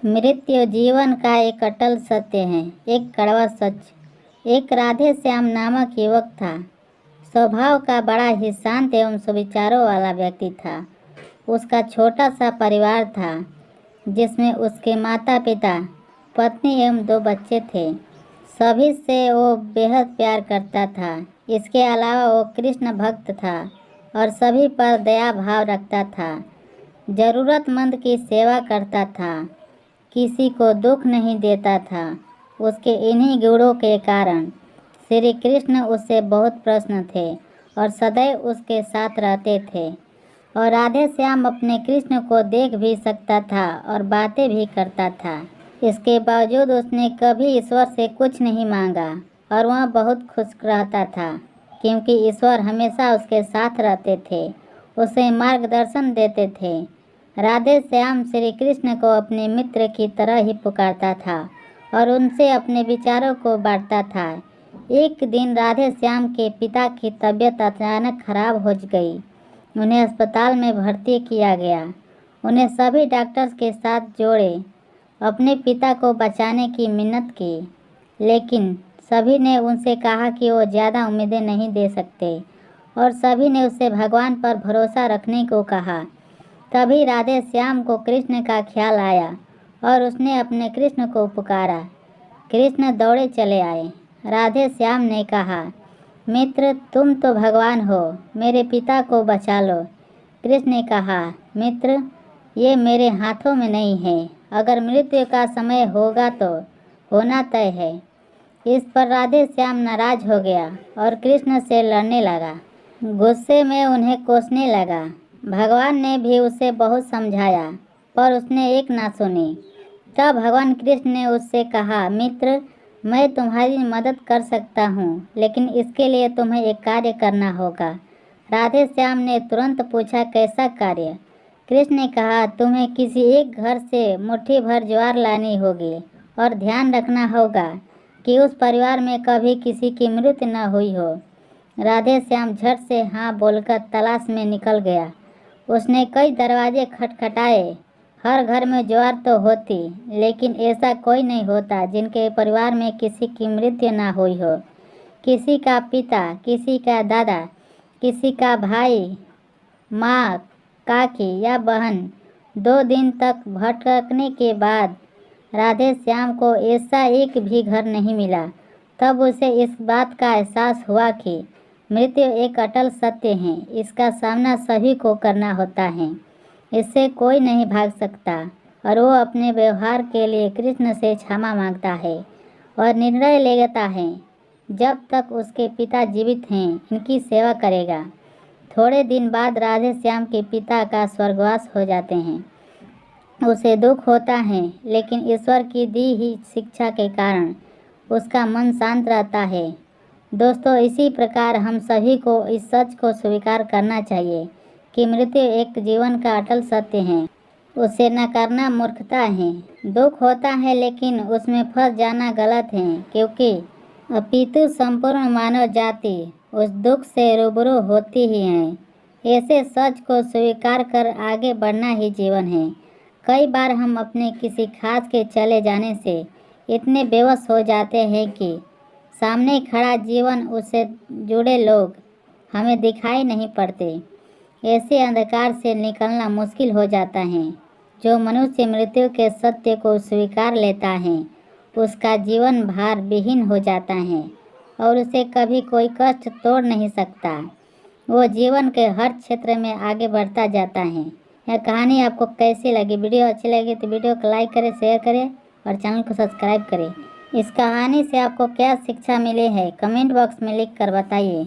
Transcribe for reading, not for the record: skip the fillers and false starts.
मृत्यु जीवन का एक अटल सत्य है, एक कड़वा सच। एक राधे श्याम नामक युवक था। स्वभाव का बड़ा ही शांत एवं सुविचारों वाला व्यक्ति था। उसका छोटा सा परिवार था, जिसमें उसके माता पिता, पत्नी एवं 2 बच्चे थे। सभी से वो बेहद प्यार करता था। इसके अलावा वो कृष्ण भक्त था और सभी पर दया भाव रखता था। जरूरतमंद की सेवा करता था, किसी को दुख नहीं देता था। उसके इन्हीं गुणों के कारण श्री कृष्ण उससे बहुत प्रसन्न थे और सदैव उसके साथ रहते थे। और राधे श्याम अपने कृष्ण को देख भी सकता था और बातें भी करता था। इसके बावजूद उसने कभी ईश्वर से कुछ नहीं मांगा और वह बहुत खुश रहता था, क्योंकि ईश्वर हमेशा उसके साथ रहते थे, उसे मार्गदर्शन देते थे। राधे श्याम श्री कृष्ण को अपने मित्र की तरह ही पुकारता था और उनसे अपने विचारों को बांटता था। एक दिन राधे श्याम के पिता की तबीयत अचानक खराब हो गई। उन्हें अस्पताल में भर्ती किया गया। उन्हें सभी डॉक्टर्स के साथ जोड़े अपने पिता को बचाने की मिन्नत की, लेकिन सभी ने उनसे कहा कि वो ज़्यादा उम्मीदें नहीं दे सकते और सभी ने उससे भगवान पर भरोसा रखने को कहा। तभी राधे श्याम को कृष्ण का ख्याल आया और उसने अपने कृष्ण को पुकारा। कृष्ण दौड़े चले आए। राधे श्याम ने कहा, मित्र, तुम तो भगवान हो, मेरे पिता को बचा लो। कृष्ण ने कहा, मित्र, ये मेरे हाथों में नहीं है। अगर मृत्यु का समय होगा तो होना तय है। इस पर राधे श्याम नाराज हो गया और कृष्ण से लड़ने लगा। गुस्से में उन्हें कोसने लगा। भगवान ने भी उसे बहुत समझाया, पर उसने एक ना सुनी। तब भगवान कृष्ण ने उससे कहा, मित्र, मैं तुम्हारी मदद कर सकता हूँ, लेकिन इसके लिए तुम्हें एक कार्य करना होगा। राधे श्याम ने तुरंत पूछा, कैसा कार्य? कृष्ण ने कहा, तुम्हें किसी एक घर से मुट्ठी भर ज्वार लानी होगी और ध्यान रखना होगा कि उस परिवार में कभी किसी की मृत्यु न हुई हो। राधे श्याम झट से हाँ बोलकर तलाश में निकल गया। उसने कई दरवाजे खटखटाए। हर घर में ज्वार तो होती, लेकिन ऐसा कोई नहीं होता जिनके परिवार में किसी की मृत्यु ना हुई हो। किसी का पिता, किसी का दादा, किसी का भाई, माँ, काकी या बहन। 2 दिन तक भटकने के बाद राधे श्याम को ऐसा एक भी घर नहीं मिला। तब उसे इस बात का एहसास हुआ कि मृत्यु एक अटल सत्य है। इसका सामना सभी को करना होता है। इससे कोई नहीं भाग सकता और वो अपने व्यवहार के लिए कृष्ण से क्षमा मांगता है और निर्णय लेता है, जब तक उसके पिता जीवित हैं इनकी सेवा करेगा। थोड़े दिन बाद राधे श्याम के पिता का स्वर्गवास हो जाते हैं। उसे दुख होता है, लेकिन ईश्वर की दी ही शिक्षा के कारण उसका मन शांत रहता है। दोस्तों, इसी प्रकार हम सभी को इस सच को स्वीकार करना चाहिए कि मृत्यु एक जीवन का अटल सत्य है। उसे न करना मूर्खता है। दुख होता है, लेकिन उसमें फंस जाना गलत है, क्योंकि अपितु संपूर्ण मानव जाति उस दुख से रूबरू होती ही है। ऐसे सच को स्वीकार कर आगे बढ़ना ही जीवन है। कई बार हम अपने किसी खास के चले जाने से इतने बेबस हो जाते हैं कि सामने खड़ा जीवन, उससे जुड़े लोग हमें दिखाई नहीं पड़ते। ऐसे अंधकार से निकलना मुश्किल हो जाता है। जो मनुष्य मृत्यु के सत्य को स्वीकार लेता है, उसका जीवन भार विहीन हो जाता है और उसे कभी कोई कष्ट तोड़ नहीं सकता। वो जीवन के हर क्षेत्र में आगे बढ़ता जाता है। यह कहानी आपको कैसी लगी? वीडियो अच्छी लगी तो वीडियो को लाइक करें, शेयर करें और चैनल को सब्सक्राइब करें। इस कहानी से आपको क्या शिक्षा मिली है, कमेंट बॉक्स में लिख कर बताइए।